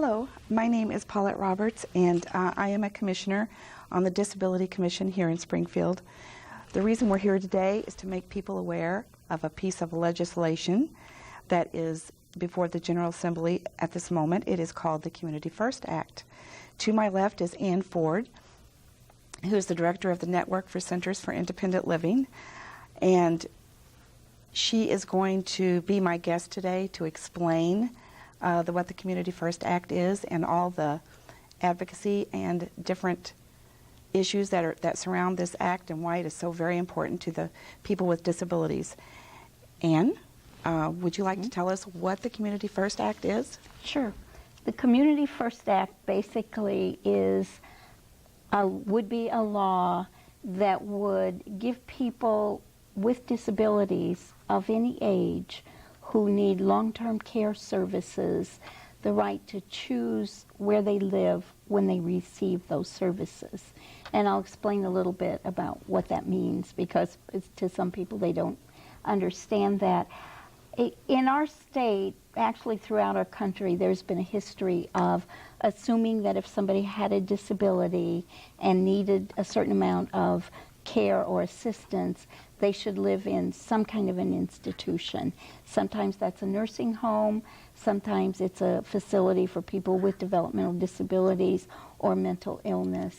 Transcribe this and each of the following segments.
Hello, my name is Paulette Roberts, and I am a commissioner on the Disability Commission here in Springfield. The reason we're here today is to make people aware of a piece of legislation that is before the General Assembly at this moment. It is called the Community First Act. To my left is Ann Ford, who is the director of the Network for Centers for Independent Living, and she is going to be my guest today to explain what the Community First Act is and all the advocacy and different issues that surround this act and why it is so very important to the people with disabilities. Ann, would you like to tell us what the Community First Act is? Sure. The Community First Act basically would be a law that would give people with disabilities of any age who need long-term care services the right to choose where they live when they receive those services. And I'll explain a little bit about what that means, because to some people they don't understand that. In our state, actually throughout our country, there's been a history of assuming that if somebody had a disability and needed a certain amount of care or assistance, they should live in some kind of an institution. Sometimes that's a nursing home, sometimes it's a facility for people with developmental disabilities or mental illness.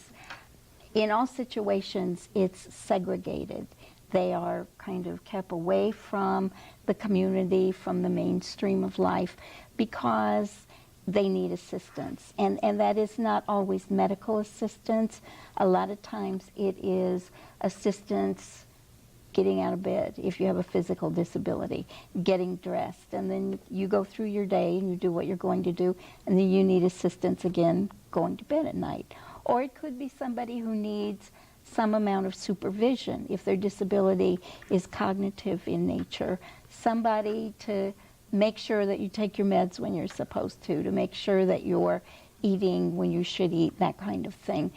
In all situations, it's segregated. They are kind of kept away from the community, from the mainstream of life, because they need assistance. And that is not always medical assistance. A lot of times it is assistance getting out of bed if you have a physical disability, getting dressed, and then you go through your day and you do what you're going to do, and then you need assistance again going to bed at night. Or it could be somebody who needs some amount of supervision if their disability is cognitive in nature, somebody to make sure that you take your meds when you're supposed to make sure that you're eating when you should eat, that kind of thing.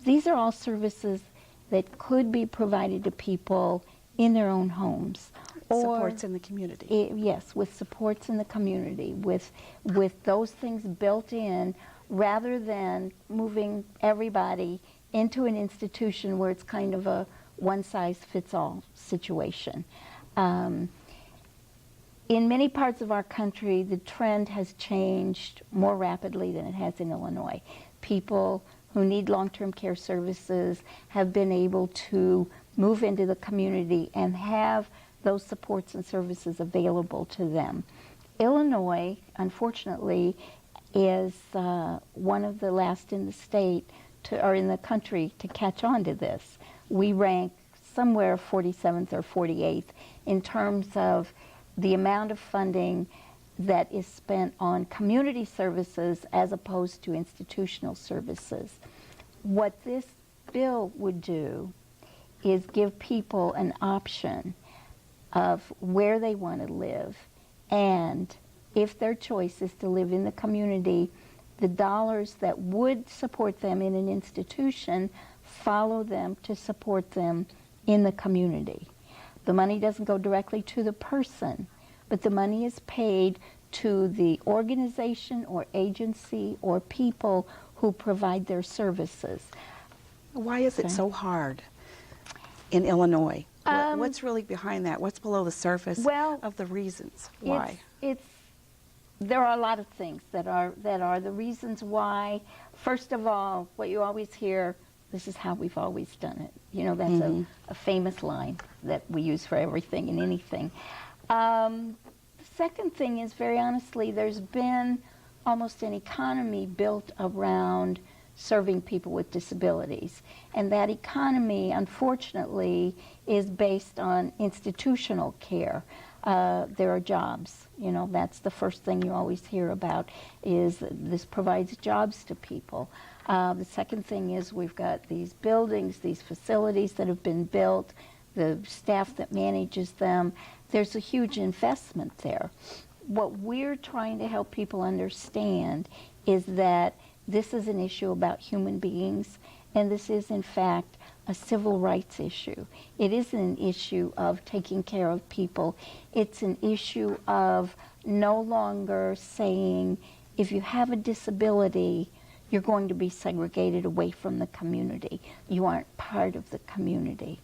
These are all services that could be provided to people in their own homes. Supports in the community. Yes, with supports in the community, with those things built in, rather than moving everybody into an institution where it's kind of a one-size-fits-all situation. In many parts of our country, the trend has changed more rapidly than it has in Illinois. People who need long-term care services have been able to move into the community and have those supports and services available to them. Illinois, unfortunately, is one of the last in the state or in the country to catch on to this. We rank somewhere 47th or 48th in terms of the amount of funding that is spent on community services as opposed to institutional services. What this bill would do is give people an option of where they want to live, and if their choice is to live in the community, the dollars that would support them in an institution follow them to support them in the community. The money doesn't go directly to the person, but the money is paid to the organization or agency or people who provide their services. Why is it so hard in Illinois? What's really behind that? What's below the surface of the reasons why? There are a lot of things that are the reasons why. First of all, what you always hear, this is how we've always done it. You know, that's a famous line that we use for everything and anything. The second thing is, very honestly, there's been almost an economy built around serving people with disabilities. And that economy, unfortunately, is based on institutional care. There are jobs. You know, that's the first thing you always hear about, is this provides jobs to people. The second thing is we've got these buildings, these facilities that have been built, the staff that manages them. There's a huge investment there. What we're trying to help people understand is that this is an issue about human beings, and this is, in fact, a civil rights issue. It isn't an issue of taking care of people. It's an issue of no longer saying if you have a disability, you're going to be segregated away from the community. You aren't part of the community.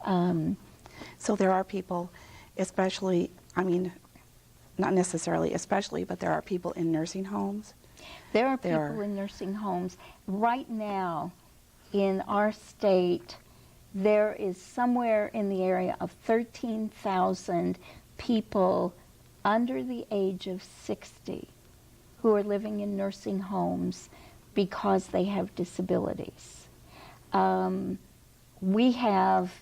So there are people, especially, I mean, not necessarily especially, but there are people in nursing homes. There are people in nursing homes. Right now, in our state, there is somewhere in the area of 13,000 people under the age of 60 who are living in nursing homes because they have disabilities. We have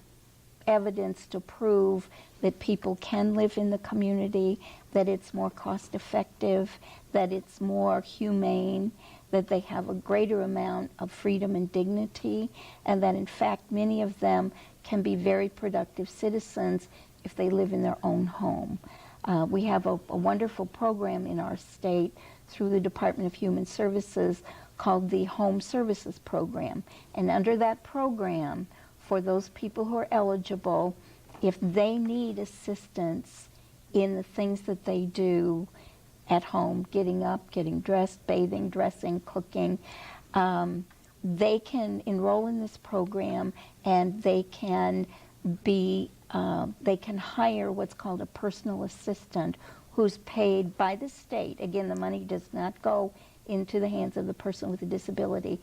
evidence to prove that people can live in the community, that it's more cost effective, that it's more humane, that they have a greater amount of freedom and dignity, and that in fact many of them can be very productive citizens if they live in their own home. We have a wonderful program in our state through the Department of Human Services called the Home Services Program. And under that program, for those people who are eligible, if they need assistance in the things that they do at home, getting up, getting dressed, bathing, dressing, cooking, they can enroll in this program, and they can hire what's called a personal assistant who's paid by the state. Again, the money does not go into the hands of the person with a disability,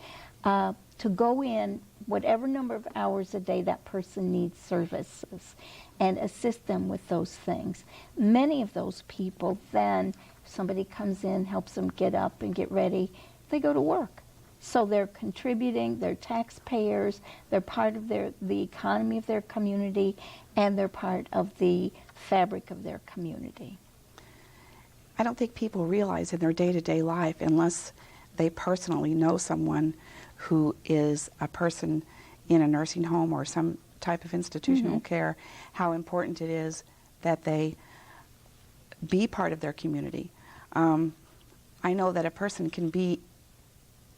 to go in whatever number of hours a day that person needs services and assist them with those things. Many of those people then, somebody comes in, helps them get up and get ready, they go to work. So they're contributing, they're taxpayers, they're part of the economy of their community, and they're part of the fabric of their community. I don't think people realize in their day-to-day life, unless they personally know someone who is a person in a nursing home or some type of institutional care, how important it is that they be part of their community. I know that a person can be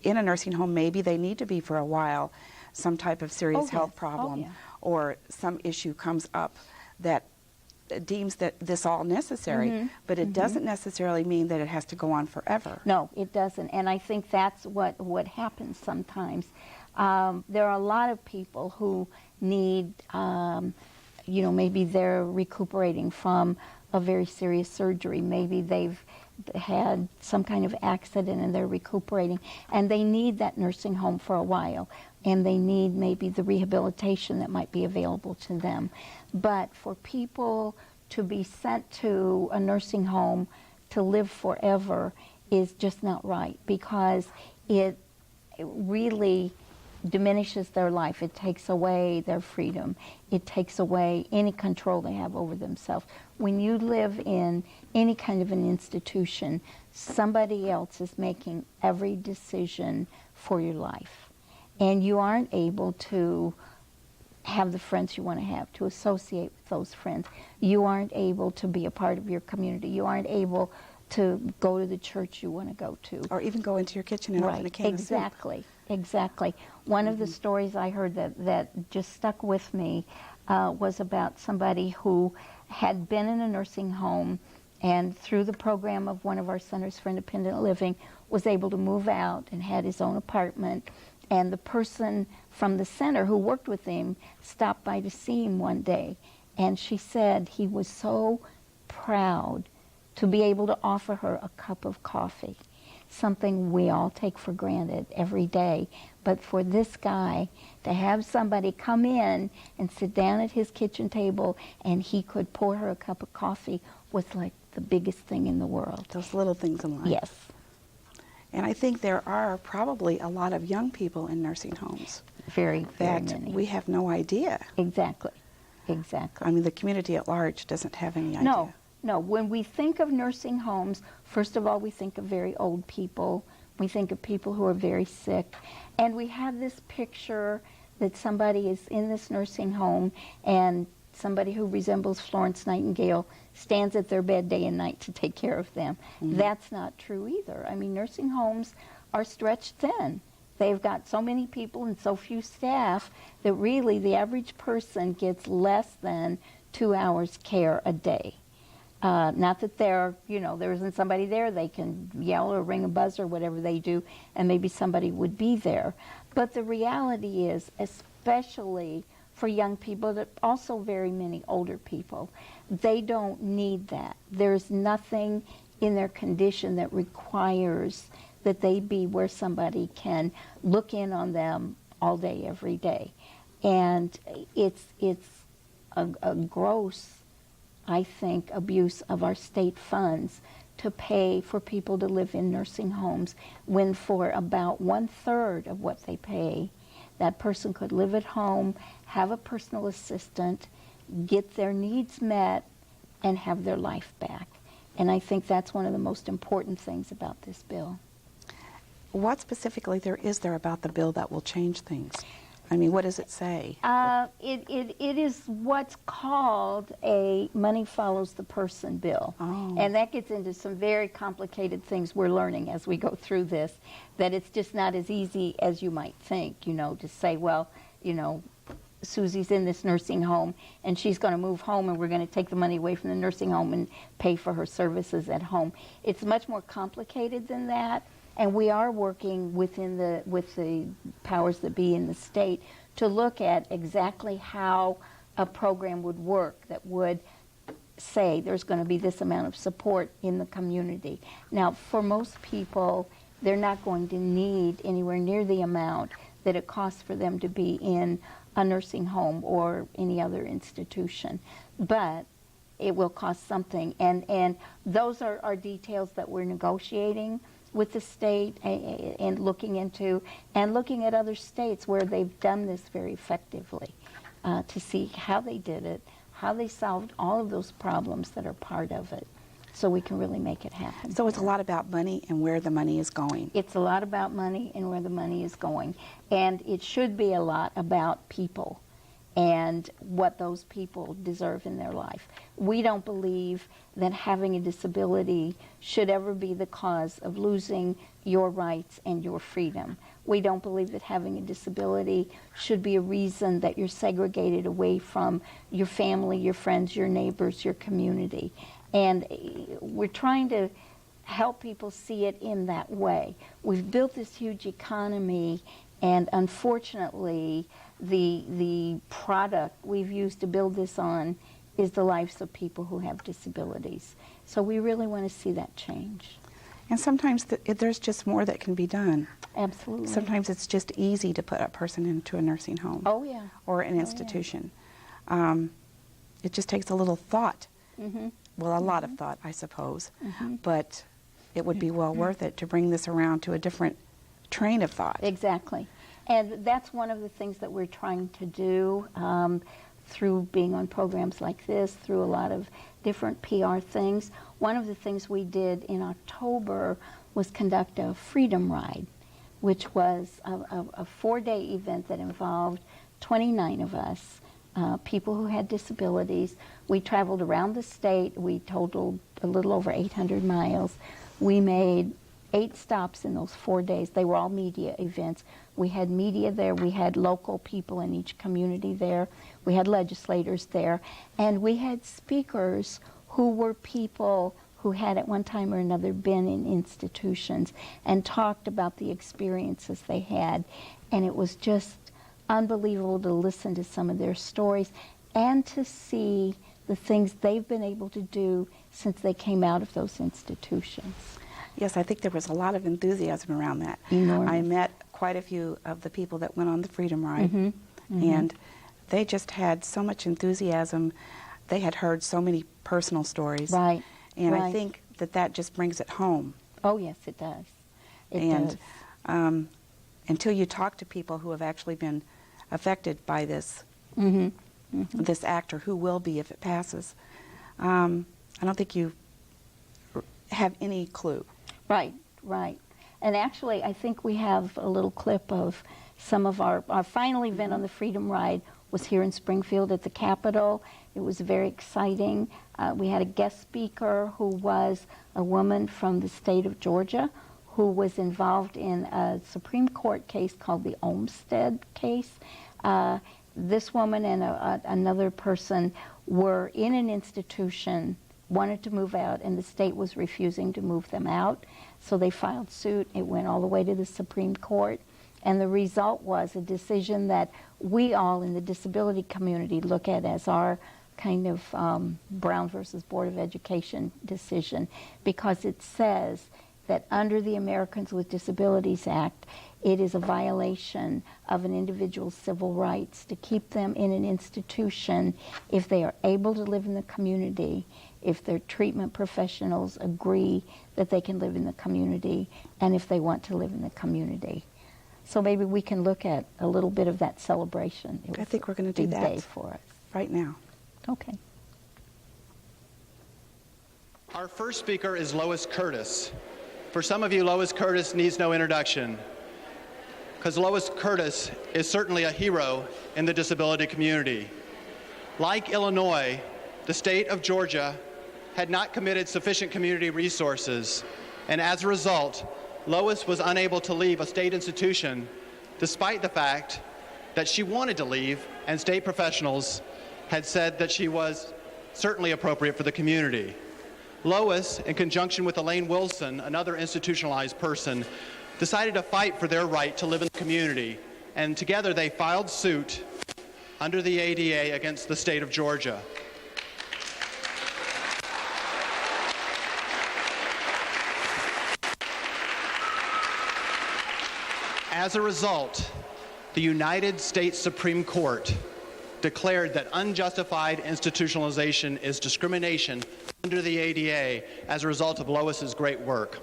in a nursing home, maybe they need to be for a while, some type of serious health problem, or some issue comes up that deems that this all necessary, but it doesn't necessarily mean that it has to go on forever. No, it doesn't, and I think that's what happens sometimes. There are a lot of people who need, maybe they're recuperating from a very serious surgery. Maybe they've had some kind of accident and they're recuperating, and they need that nursing home for a while, and they need maybe the rehabilitation that might be available to them. But for people to be sent to a nursing home to live forever is just not right, because it really diminishes their life. It takes away their freedom. It takes away any control they have over themselves. When you live in any kind of an institution, somebody else is making every decision for your life. And you aren't able to have the friends you want to have, to associate with those friends. You aren't able to be a part of your community. You aren't able to go to the church you want to go to. Or even go into your kitchen and open a can of soup. Exactly. One of the stories I heard that just stuck with me was about somebody who had been in a nursing home, and through the program of one of our Centers for Independent Living was able to move out and had his own apartment. And the person from the center who worked with him stopped by to see him one day, and she said he was so proud to be able to offer her a cup of coffee, something we all take for granted every day. But for this guy to have somebody come in and sit down at his kitchen table and he could pour her a cup of coffee was like the biggest thing in the world. Those little things in life. Yes. And I think there are probably a lot of young people in nursing homes. Very that many. We have no idea. Exactly. I mean, the community at large doesn't have any idea. No. When we think of nursing homes, first of all, we think of very old people. We think of people who are very sick. And we have this picture that somebody is in this nursing home and somebody who resembles Florence Nightingale stands at their bed day and night to take care of them. That's not true either. I mean, nursing homes are stretched thin. They've got so many people and so few staff that really the average person gets less than 2 hours care a day. Not that there isn't somebody there, they can yell or ring a buzzer, whatever they do, and maybe somebody would be there. But the reality is, especially for young people, but also very many older people, they don't need that. There's nothing in their condition that requires that they be where somebody can look in on them all day, every day. And it's a gross, I think, abuse of our state funds to pay for people to live in nursing homes when for about 1/3 of what they pay, that person could live at home, have a personal assistant, get their needs met, and have their life back. And I think that's one of the most important things about this bill. What specifically is there about the bill that will change things? I mean, what does it say? It is what's called a money follows the person bill. Oh. And that gets into some very complicated things we're learning as we go through this, that it's just not as easy as you might think, to say, well, Susie's in this nursing home and she's going to move home and we're going to take the money away from the nursing home and pay for her services at home. It's much more complicated than that. And we are working with the powers that be in the state to look at exactly how a program would work that would say there's going to be this amount of support in the community. Now, for most people, they're not going to need anywhere near the amount that it costs for them to be in a nursing home or any other institution. But it will cost something. And those are details that we're negotiating with the state and looking into, and looking at other states where they've done this very effectively to see how they did it, how they solved all of those problems that are part of it, so we can really make it happen. So it's a lot about money and where the money is going. It's a lot about money and where the money is going. And it should be a lot about people and what those people deserve in their life. We don't believe that having a disability should ever be the cause of losing your rights and your freedom. We don't believe that having a disability should be a reason that you're segregated away from your family, your friends, your neighbors, your community. And we're trying to help people see it in that way. We've built this huge economy, and unfortunately, the product we've used to build this on is the lives of people who have disabilities. So we really want to see that change. And sometimes there's just more that can be done. Absolutely. Sometimes it's just easy to put a person into a nursing home. Oh, yeah. Or an institution. It just takes a little thought. Mm-hmm. Well, a lot of thought, I suppose. But it would be well worth it to bring this around to a different train of thought. Exactly. And that's one of the things that we're trying to do through being on programs like this, through a lot of different PR things. One of the things we did in October was conduct a Freedom Ride, which was a 4-day event that involved 29 of us, people who had disabilities. We traveled around the state. We totaled a little over 800 miles. We made 8 stops in those 4 days. They were all media events. We had media there. We had local people in each community there. We had legislators there. And we had speakers who were people who had at one time or another been in institutions and talked about the experiences they had. And it was just unbelievable to listen to some of their stories and to see the things they've been able to do since they came out of those institutions. Yes, I think there was a lot of enthusiasm around that. Enormous. I met quite a few of the people that went on the Freedom Ride, and they just had so much enthusiasm. They had heard so many personal stories. Right. And I think that just brings it home. Oh, yes, it does. It does. Until you talk to people who have actually been affected by this, this act, or who will be if it passes, I don't think you have any clue. Right, right. And actually, I think we have a little clip of some of our final event on the Freedom Ride was here in Springfield at the Capitol. It was very exciting. We had a guest speaker who was a woman from the state of Georgia who was involved in a Supreme Court case called the Olmstead case. This woman and another person were in an institution wanted to move out, and the state was refusing to move them out. So they filed suit. It went all the way to the Supreme Court. And the result was a decision that we all in the disability community look at as our kind of Brown versus Board of Education decision, because it says that under the Americans with Disabilities Act, it is a violation of an individual's civil rights to keep them in an institution if they are able to live in the community, if their treatment professionals agree that they can live in the community, and if they want to live in the community. So maybe we can look at a little bit of that celebration. I think we're going to do that day for us right now. Okay. Our first speaker is Lois Curtis. For some of you, Lois Curtis needs no introduction, because Lois Curtis is certainly a hero in the disability community. Like Illinois, the state of Georgia had not committed sufficient community resources, and as a result, Lois was unable to leave a state institution despite the fact that she wanted to leave, and state professionals had said that she was certainly appropriate for the community. Lois, in conjunction with Elaine Wilson, another institutionalized person, decided to fight for their right to live in the community, and together they filed suit under the ADA against the state of Georgia. As a result, the United States Supreme Court declared that unjustified institutionalization is discrimination under the ADA as a result of Lois's great work.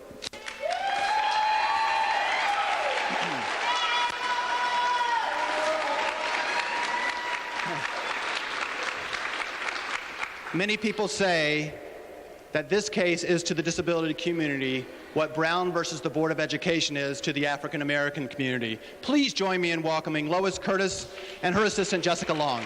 Many people say that this case is to the disability community what Brown versus the Board of Education is to the African American community. Please join me in welcoming Lois Curtis and her assistant Jessica Long.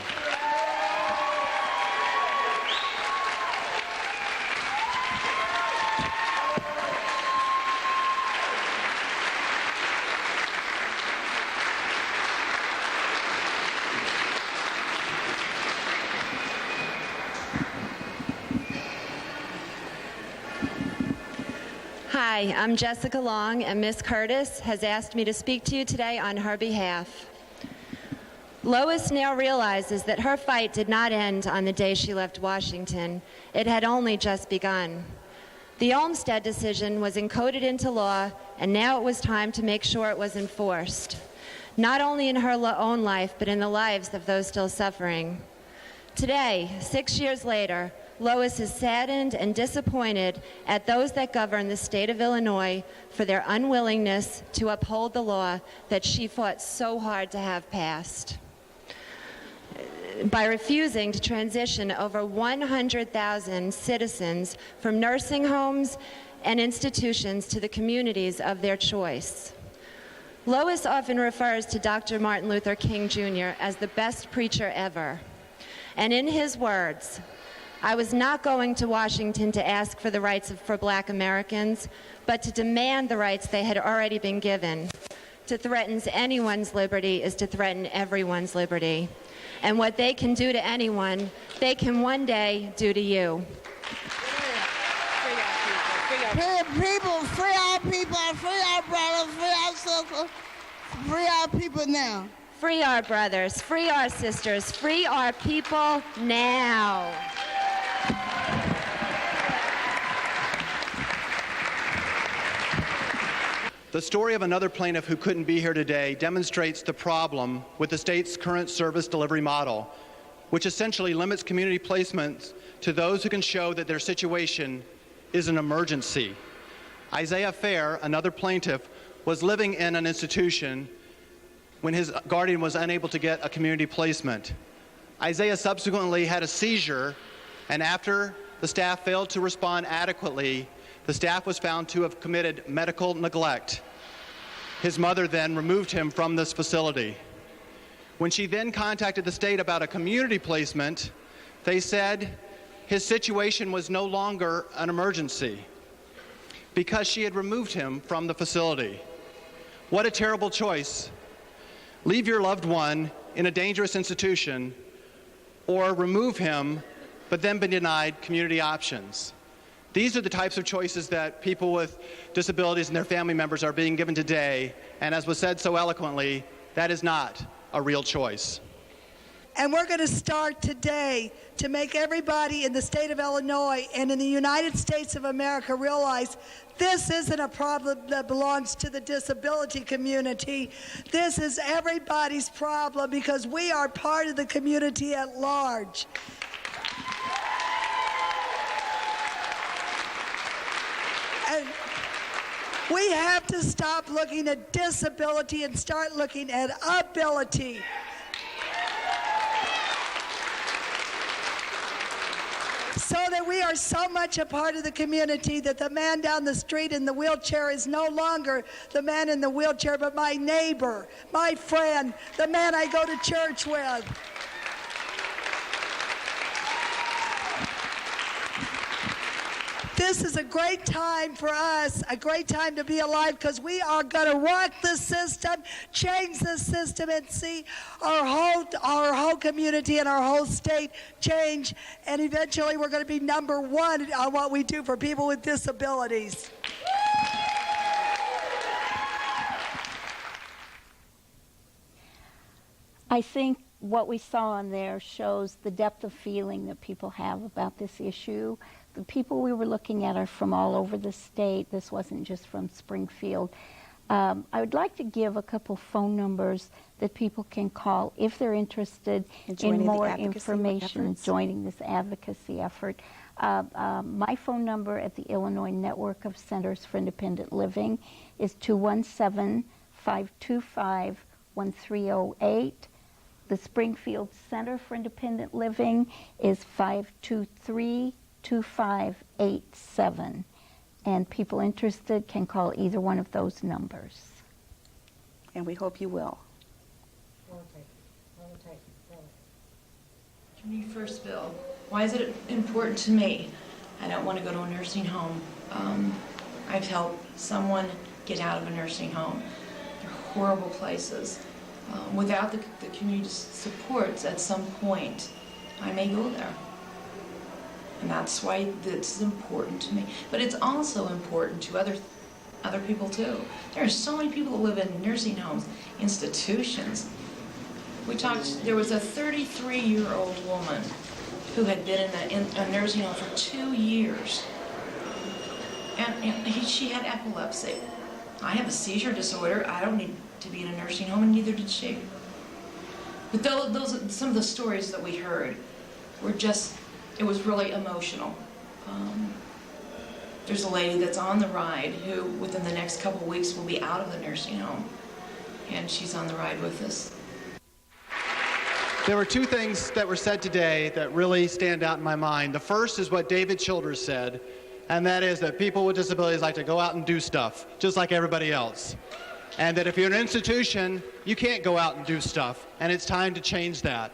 Hi, I'm Jessica Long, and Ms. Curtis has asked me to speak to you today on her behalf. Lois now realizes that her fight did not end on the day she left Washington. It had only just begun. The Olmstead decision was encoded into law, and now it was time to make sure it was enforced, not only in her own life, but in the lives of those still suffering. Today, 6 years later, Lois is saddened and disappointed at those that govern the state of Illinois for their unwillingness to uphold the law that she fought so hard to have passed, by refusing to transition over 100,000 citizens from nursing homes and institutions to the communities of their choice. Lois often refers to Dr. Martin Luther King Jr. as the best preacher ever. And in his words, "I was not going to Washington to ask for the rights for Black Americans, but to demand the rights they had already been given. To threaten anyone's liberty is to threaten everyone's liberty. And what they can do to anyone, they can one day do to you." Free people, free our people, free our brothers, free our sisters, free our people now. Free our brothers, free our sisters, free our people now. The story of another plaintiff who couldn't be here today demonstrates the problem with the state's current service delivery model, which essentially limits community placements to those who can show that their situation is an emergency. Isaiah Fair, another plaintiff, was living in an institution when his guardian was unable to get a community placement. Isaiah subsequently had a seizure, and after the staff failed to respond adequately, the staff was found to have committed medical neglect. His mother then removed him from this facility. When she then contacted the state about a community placement, they said his situation was no longer an emergency because she had removed him from the facility. What a terrible choice. Leave your loved one in a dangerous institution or remove him but then been denied community options. These are the types of choices that people with disabilities and their family members are being given today, and as was said so eloquently, that is not a real choice. And we're going to start today to make everybody in the state of Illinois and in the United States of America realize this isn't a problem that belongs to the disability community. This is everybody's problem because we are part of the community at large. And we have to stop looking at disability and start looking at ability. So that we are so much a part of the community that the man down the street in the wheelchair is no longer the man in the wheelchair, but my neighbor, my friend, the man I go to church with. This is a great time for us, a great time to be alive, because we are going to rock the system, change the system, and see our whole community and our whole state change. And eventually we're going to be number one on what we do for people with disabilities. I think what we saw on there shows the depth of feeling that people have about this issue. The people we were looking at are from all over the state. This wasn't just from Springfield. I would like to give a couple phone numbers that people can call if they're interested in more information, joining this advocacy effort. My phone number at the Illinois Network of Centers for Independent Living is 217-525-1308. The Springfield Center for Independent Living is 523-2587, and people interested can call either one of those numbers. And we hope you will. Community First bill. Why is it important to me? I don't want to go to a nursing home. I've helped someone get out of a nursing home. They're horrible places. Without the community supports, at some point, I may go there. And that's why this is important to me. But it's also important to other people too. There are so many people that live in nursing homes, institutions. There was a 33-year-old woman who had been in a nursing home for 2 years. And she had epilepsy. I have a seizure disorder. I don't need to be in a nursing home, and neither did she. But those some of the stories that we heard were just, it was really emotional. There's a lady that's on the ride who, within the next couple of weeks, will be out of the nursing home, and she's on the ride with us. There were two things that were said today that really stand out in my mind. The first is what David Childers said, and that is that people with disabilities like to go out and do stuff, just like everybody else. And that if you're in an institution, you can't go out and do stuff, and it's time to change that.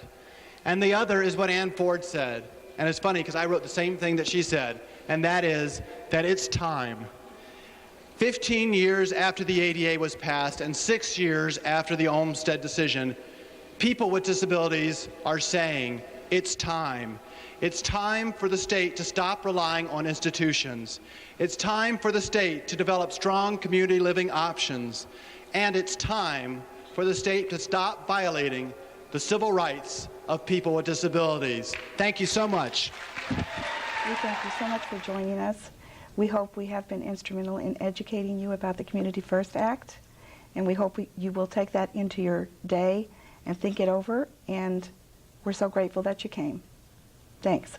And the other is what Ann Ford said, and it's funny because I wrote the same thing that she said, and that is that it's time. 15 years after the ADA was passed and 6 years after the Olmstead decision, people with disabilities are saying it's time. It's time for the state to stop relying on institutions. It's time for the state to develop strong community living options. And it's time for the state to stop violating the civil rights of people with disabilities. Thank you so much. We thank you so much for joining us. We hope we have been instrumental in educating you about the Community First Act, and we hope you will take that into your day and think it over, and we're so grateful that you came. Thanks.